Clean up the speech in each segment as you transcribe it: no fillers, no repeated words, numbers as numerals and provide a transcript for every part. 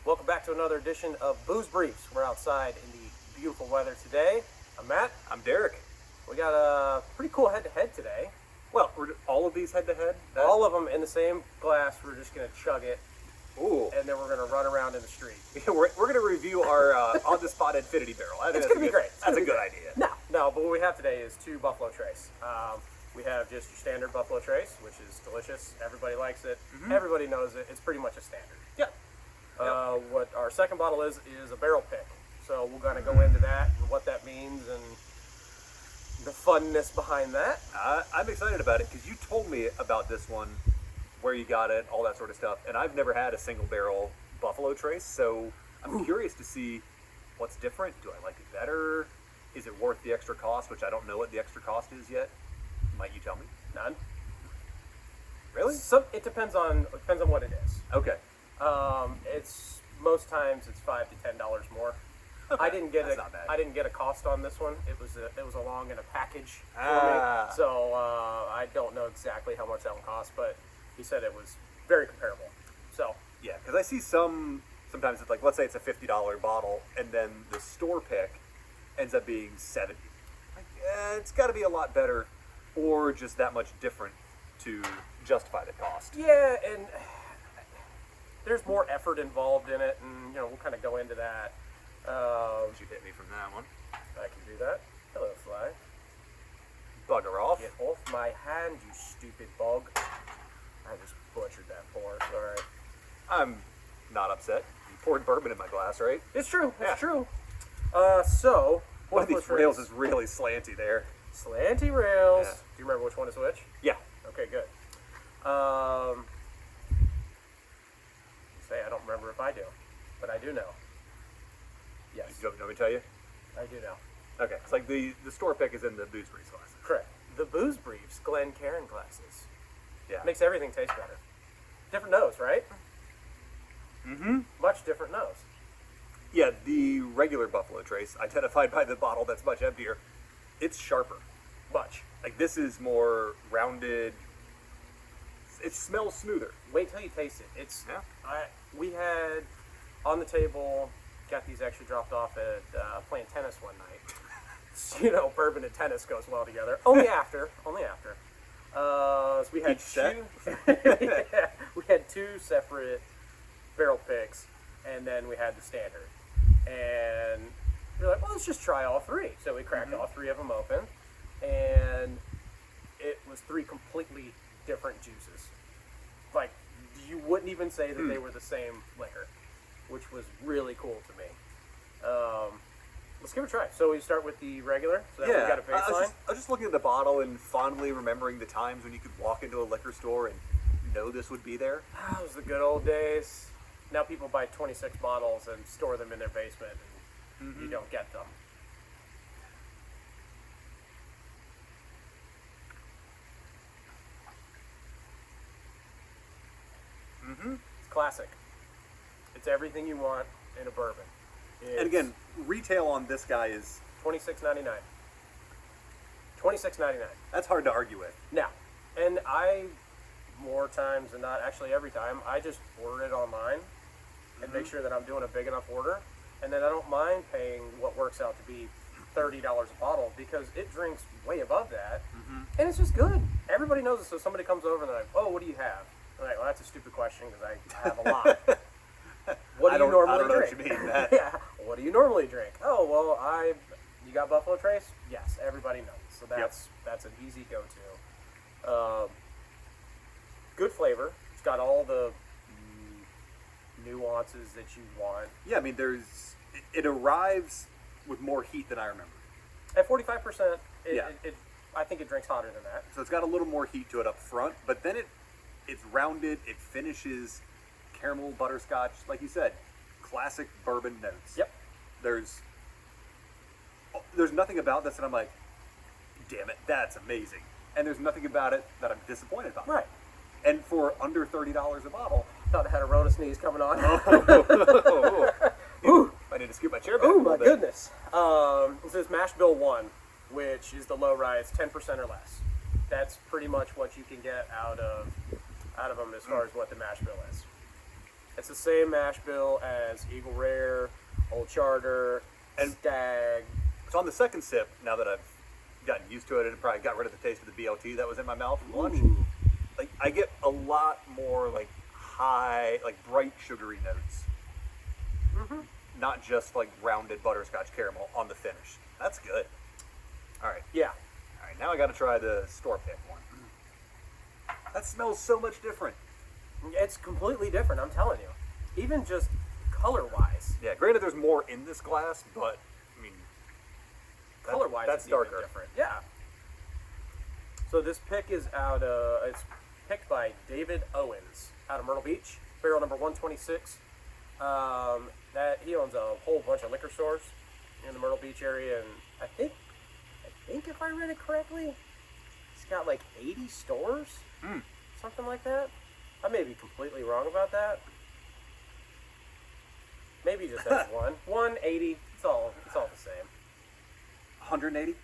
Welcome back to another edition of Booze Briefs. We're outside in the beautiful weather today. I'm Matt. I'm Derek. We got a pretty cool head-to-head today. Well, all of these head-to-head? All of them in the same glass. We're just going to chug it. Ooh. And then we're going to run around in the street. we're going to review our on-the-spot Infinity Barrel. It's going to be great. That's a good idea. No, but what we have today is two Buffalo Trace. We have just your standard Buffalo Trace, which is delicious. Everybody likes it. Mm-hmm. Everybody knows it. It's pretty much a standard. Yeah. What our second bottle is a barrel pick. So we're going to go into that and what that means and the funness behind that. I'm excited about it because you told me about this one, where you got it, all that sort of stuff, and I've never had a single barrel Buffalo Trace, so I'm curious to see what's different. Do I like it better? Is it worth the extra cost, which I don't know what the extra cost is yet? Might you tell me? None. Really? It depends on what it is. Okay. It's most times it's $5 to $10 more. Okay. I didn't get That's not bad. I didn't get a cost on this one. It was along in a package for me. So I don't know exactly how much that one cost, but he said it was very comparable. So yeah, because I see sometimes it's like, let's say it's a $50 bottle, and then the store pick ends up being $70. Like, it's got to be a lot better, or just that much different to justify the cost. yeah, and there's more effort involved in it, and we'll kind of go into that. You hit me from that one. I can do that. Hello, fly. Bugger off. Get off my hand, you stupid bug. I just butchered that pour. Sorry. I'm not upset. You poured bourbon in my glass, right? It's true. It's Yeah. true. So One of these Buffalo rails Trace. is really slanty there. Slanty rails. Yeah. Do you remember which one is which? Yeah. Okay, good. Say I don't remember if I do, but I do know. Yes, You want me to tell you? I do know. Okay. It's like the store pick is in the Booze Breeze glass. Correct. The Booze Briefs Glencairn glasses. Yeah. Makes everything taste better. Different nose, right? Mm-hmm. Much different nose. Yeah, the regular Buffalo Trace, identified by the bottle that's much emptier, it's sharper. Much. Like, this is more rounded. It smells smoother. Wait till you taste it. It's. Yeah. We had on the table. Got these actually dropped off at playing tennis one night. Bourbon and tennis goes well together. Only after. So we had Each set? yeah, we had two separate barrel picks, and then we had the standard. And we were like, well, let's just try all three. So we cracked all three of them open, and it was three completely different juices. Like, you wouldn't even say that they were the same liquor, which was really cool to me. Let's give it a try. So we start with the regular. So that we've got a baseline. I was just looking at the bottle and fondly remembering the times when you could walk into a liquor store and know this would be there. That was the good old days. Now people buy 26 bottles and store them in their basement, and you don't get them. It's classic. It's everything you want in a bourbon. And again, retail on this guy is $26.99. $26.99. that's hard to argue with. Now, and I, more times than not, actually every time, I just order it online and make sure that I'm doing a big enough order. And then I don't mind paying what works out to be $30 a bottle because it drinks way above that. And it's just good. Everybody knows it. So somebody comes over and they're like, oh, what do you have? I'm like, well, that's a stupid question because I have a lot. What do you normally I don't know drink? what you mean. That. Yeah. What do you normally drink? Oh, well, you got Buffalo Trace? Yes, everybody knows. So that's an easy go-to. Good flavor. It's got all the nuances that you want. Yeah, I mean, it arrives with more heat than I remember. At 45%, Yeah. I think it drinks hotter than that. So it's got a little more heat to it up front, but then it's rounded. It finishes caramel, butterscotch, like you said, classic bourbon notes. Yep. There's nothing about this that I'm like, damn it, that's amazing. And there's nothing about it that I'm disappointed about. Right. And for under $30 a bottle. Thought I had a Rona sneeze coming on. Ooh, I need to scoot my chair back. Oh a little my bit. goodness. This is Mash Bill 1, which is the low rye. It's 10% or less. That's pretty much what you can get out of them as far as what the mash bill is. It's the same mash bill as Eagle Rare, Old Charter, And- Stag. So on the second sip, now that I've gotten used to it, and probably got rid of the taste of the BLT that was in my mouth from lunch, Ooh. like I get a lot more like high, like bright sugary notes. Not just like rounded butterscotch caramel on the finish. That's good. All right. Yeah. All right, now I got to try the store pick one. That smells so much different. It's completely different, I'm telling you. Even just color-wise. Yeah, granted there's more in this glass, but I mean, Color-wise, that's it's even darker. different. Yeah. So this pick is it's picked by David Owens out of Myrtle Beach, barrel number 126. That he owns a whole bunch of liquor stores in the Myrtle Beach area, and I think if I read it correctly, he's got like 80 stores, something like that. I may be completely wrong about that. Maybe he just has one. 180. It's all the same. 180.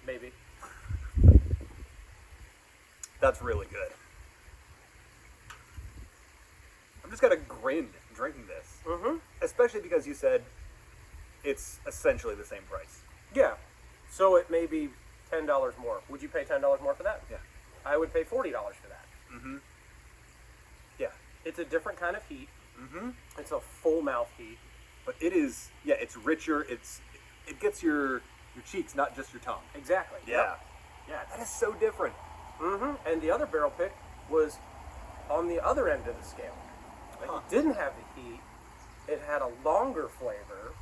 Maybe. That's really good. I'm just gonna grin drinking this, especially because you said it's essentially the same price. Yeah. So it may be $10 more. Would you pay $10 more for that? Yeah. I would pay $40 for that. Yeah. It's a different kind of heat. It's a full mouth heat. But it is, yeah, it's richer. It gets your cheeks, not just your tongue. Exactly. Yeah. Yep. Yeah. That is so different. And the other barrel pick was on the other end of the scale. Like, it didn't have the heat. It had a longer flavor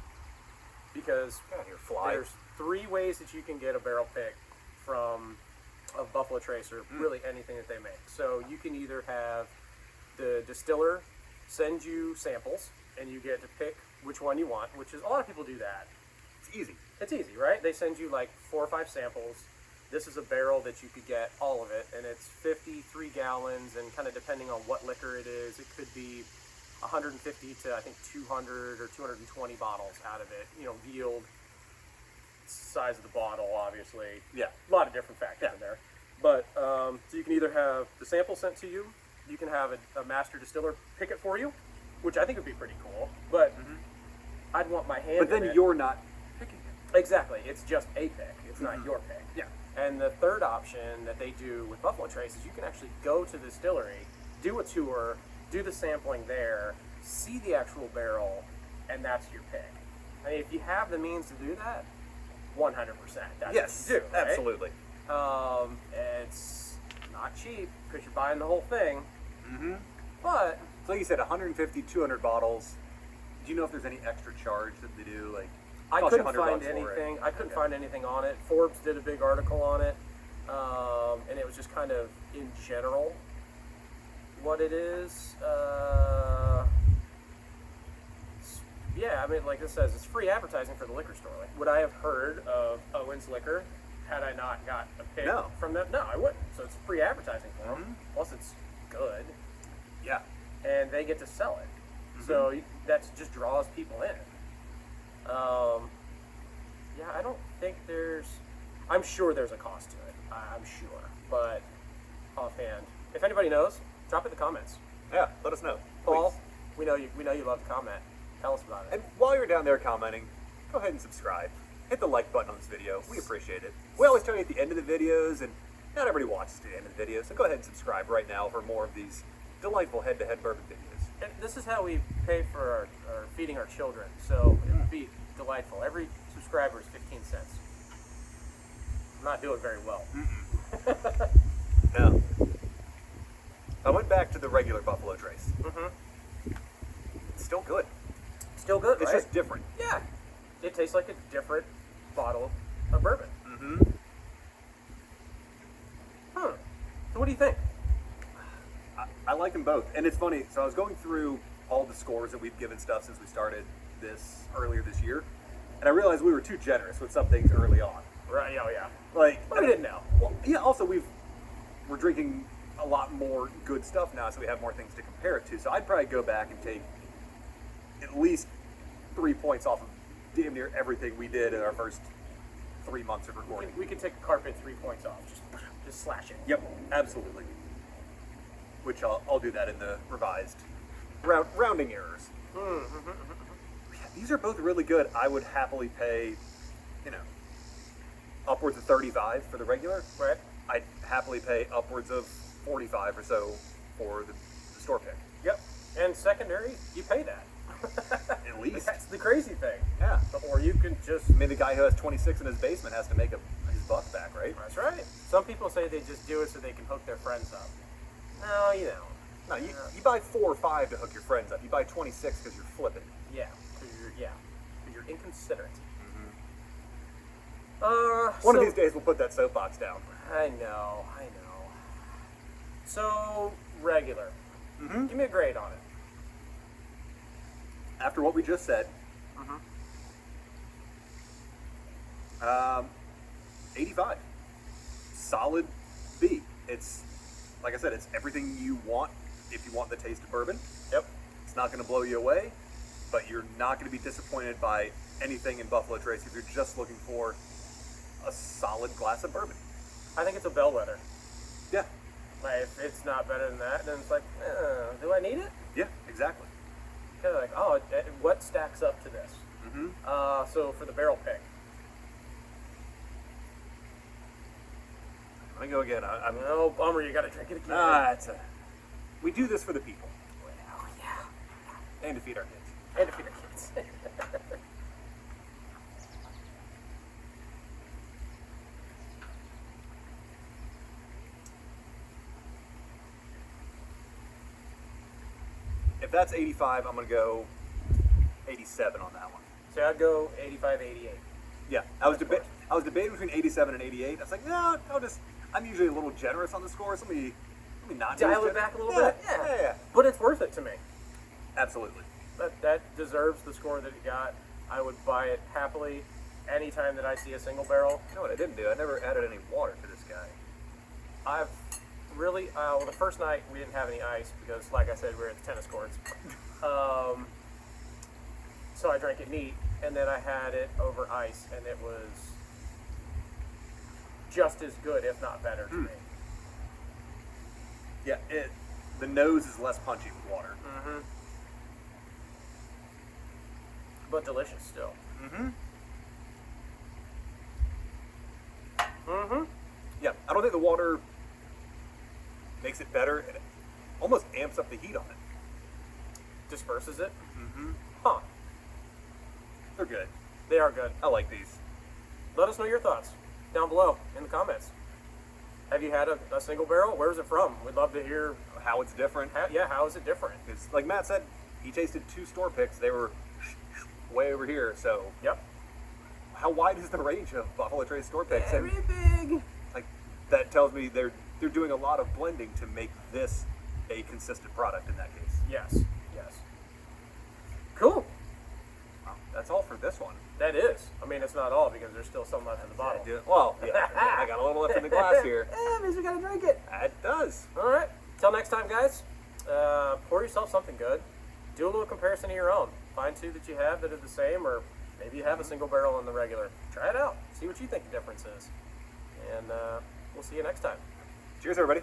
because Get out of here, fly. there's 3 ways that you can get a barrel pick from a Buffalo Trace or really anything that they make. So you can either have the distiller send you samples and you get to pick which one you want, which is a lot of people do that. It's easy. It's easy, right? They send you like 4 or 5 samples. This is a barrel that you could get all of it, and it's 53 gallons, and kind of depending on what liquor it is, it could be 150 to I think 200 or 220 bottles out of it. You know, yield, size of the bottle, obviously. Yeah. A lot of different factors in there. But so you can either have the sample sent to you, you can have a master distiller pick it for you, which I think would be pretty cool. But I'd want my hand. But then in it. you're not picking it. Exactly. It's just a pick. It's not your pick. Yeah. And the third option that they do with Buffalo Trace is you can actually go to the distillery, do a tour, do the sampling there, see the actual barrel, and that's your pick. I mean, if you have the means to do that, 100%. That's Yes, what you do, right? absolutely. It's not cheap because you're buying the whole thing. But So like you said, 150, 200 bottles. Do you know if there's any extra charge that they do? Like, I costs you couldn't 100 find bucks for it? anything. I couldn't Okay. find anything on it. Forbes did a big article on it, and it was just kind of in general what it is. Yeah, I mean, like it says, it's free advertising for the liquor store. Like, would I have heard of Owens Liquor had I not got a pick No. from them? No, I wouldn't. So it's free advertising for them. Plus, it's good, Yeah. and they get to sell it. So that just draws people in. Yeah, I don't think I'm sure there's a cost to it. I'm sure. But offhand, if anybody knows, drop it in the comments. Yeah, let us know. Paul, please. we know you love to comment. Tell us about it. And while you're down there commenting, go ahead and subscribe. Hit the like button on this video. We appreciate it. We always tell you at the end of the videos, and not everybody watches to the end of the video, so go ahead and subscribe right now for more of these delightful head-to-head bourbon videos. And this is how we pay for our feeding our children. So it would be delightful. Every subscriber is 15 cents. I'm not doing very well. No. I went back to the regular Buffalo Trace. It's still good. Still good, It's right? just different. Yeah. It tastes like a different bottle of bourbon. So what do you think? I like them both. And it's funny, so I was going through all the scores that we've given stuff since we started this earlier this year, and I realized we were too generous with some things early on. Right, oh yeah. Like, But we didn't know. Well, yeah, also we're drinking a lot more good stuff now, so we have more things to compare it to. So I'd probably go back and take at least 3 points off of damn near everything we did in our first 3 months of recording. We could take a carpet 3 points off. Just slash it. Yep, absolutely. Which I'll do that in the revised rounding errors. These are both really good. I would happily pay, you know, upwards of 35 for the regular. Right. I'd happily pay upwards of 45 or so for the store pick. Yep. And secondary, you pay that. At least. That's the crazy thing. Yeah. Or you can just. I mean, the guy who has 26 in his basement has to make his buck back, right? That's right. Some people say they just do it so they can hook their friends up. No, you don't. No, you buy 4 or 5 to hook your friends up. You buy 26 because you're flipping. Yeah. Because you're inconsiderate. One of these days we'll put that soapbox down. I know. So, regular. Give me a grade on it. After what we just said, 85. Solid B. It's, like I said, it's everything you want if you want the taste of bourbon. Yep. It's not going to blow you away, but you're not going to be disappointed by anything in Buffalo Trace if you're just looking for a solid glass of bourbon. I think it's a bellwether. Yeah. Like, if it's not better than that, then it's like, do I need it? Yeah, exactly. Kind of like, what stacks up to this? So for the barrel pick. Let me go again. I'm No, bummer, you got to drink it again. we do this for the people Well, yeah. and to feed our kids. And to feed our kids. If that's 85, I'm going to go 87 on that one. So I'd go 85, 88. Yeah, I was debating between 87 and 88. I was like, no, I'm usually a little generous on the score. So let me not Dial use it back a little Yeah, bit? Yeah. But it's worth it to me. Absolutely. That deserves the score that it got. I would buy it happily anytime that I see a single barrel. You know what I didn't do? I never added any water to this guy. I've really, well, the first night we didn't have any ice because, like I said, we were at the tennis courts. So I drank it neat, and then I had it over ice, and it was just as good, if not better, to me. Yeah, the nose is less punchy with water. But delicious still. Yeah, I don't think the water makes it better. It almost amps up the heat on it. Disperses it. Huh. They're good. They are good. I like these. Let us know your thoughts down below in the comments. Have you had a single barrel? Where's it from? We'd love to hear. How it's different. How is it different? Because, like Matt said, he tasted 2 store picks. They were way over here. So, Yep. how wide is the range of Buffalo Trace store picks? Very big. Like, that tells me they're doing a lot of blending to make this a consistent product in that case. Yes. Cool. Wow, that's all for this one. That is. I mean, it's not all because there's still some left in the bottle. I got a little left in the glass here. Means we gotta drink it. It does. All right. Till next time, guys. Pour yourself something good. Do a little comparison of your own. Find 2 that you have that are the same, or maybe you have a single barrel in the regular. Try it out. See what you think the difference is. And we'll see you next time. Cheers, everybody.